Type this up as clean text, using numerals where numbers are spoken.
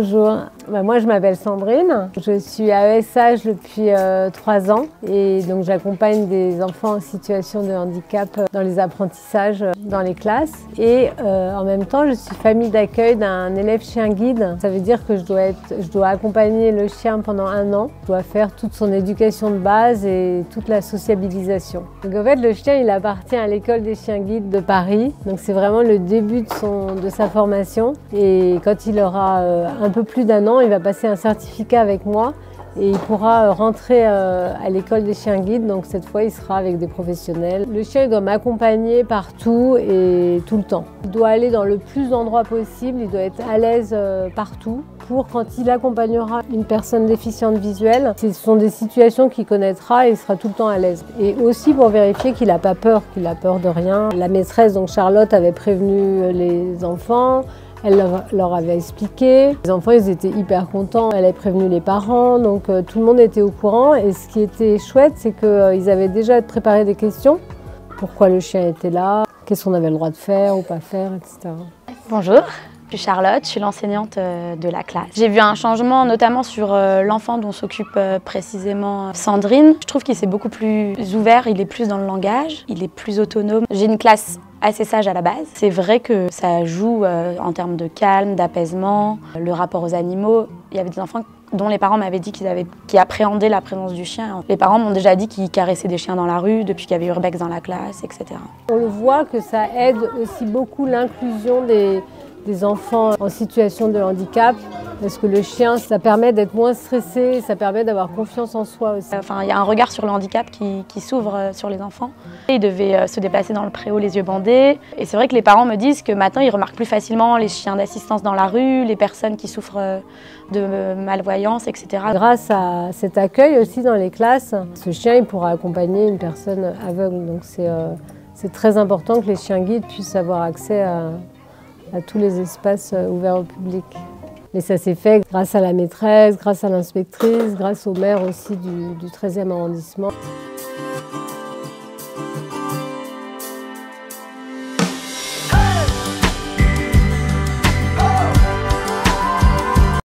Bonjour, moi je m'appelle Sandrine, je suis AESH depuis 3 ans et donc j'accompagne des enfants en situation de handicap dans les apprentissages dans les classes et en même temps je suis famille d'accueil d'un élève chien guide. Ça veut dire que je dois accompagner le chien pendant 1 an, je dois faire toute son éducation de base et toute la sociabilisation. Donc en fait le chien il appartient à l'école des chiens guides de Paris, donc c'est vraiment le début de sa formation et quand il aura un peu plus d'1 an, il va passer un certificat avec moi et il pourra rentrer à l'école des chiens guides, donc cette fois il sera avec des professionnels. Le chien il doit m'accompagner partout et tout le temps. Il doit aller dans le plus d'endroits possible, il doit être à l'aise partout pour quand il accompagnera une personne déficiente visuelle. Ce sont des situations qu'il connaîtra et il sera tout le temps à l'aise. Et aussi pour vérifier qu'il n'a pas peur, qu'il a peur de rien. La maîtresse, donc Charlotte, avait prévenu les enfants. Elle leur avait expliqué. Les enfants ils étaient hyper contents. Elle avait prévenu les parents, donc tout le monde était au courant. Et ce qui était chouette, c'est qu'ils avaient déjà préparé des questions. Pourquoi le chien était là, qu'est-ce qu'on avait le droit de faire ou pas faire, etc. Bonjour, je suis Charlotte, je suis l'enseignante de la classe. J'ai vu un changement notamment sur l'enfant dont s'occupe précisément Sandrine. Je trouve qu'il s'est beaucoup plus ouvert, il est plus dans le langage, il est plus autonome. J'ai une classe assez sage à la base. C'est vrai que ça joue en termes de calme, d'apaisement, le rapport aux animaux. Il y avait des enfants dont les parents m'avaient dit qu'ils appréhendaient la présence du chien. Les parents m'ont déjà dit qu'ils caressaient des chiens dans la rue depuis qu'il y avait Urbex dans la classe, etc. On le voit que ça aide aussi beaucoup l'inclusion des enfants en situation de handicap, parce que le chien, ça permet d'être moins stressé, ça permet d'avoir confiance en soi aussi. Enfin, il y a un regard sur le handicap qui s'ouvre sur les enfants. Ils devaient se déplacer dans le préau les yeux bandés. Et c'est vrai que les parents me disent que maintenant, ils remarquent plus facilement les chiens d'assistance dans la rue, les personnes qui souffrent de malvoyance, etc. Grâce à cet accueil aussi dans les classes, ce chien il pourra accompagner une personne aveugle. Donc c'est très important que les chiens guides puissent avoir accès à tous les espaces ouverts au public. Mais ça s'est fait grâce à la maîtresse, grâce à l'inspectrice, grâce au maire aussi du 13e arrondissement.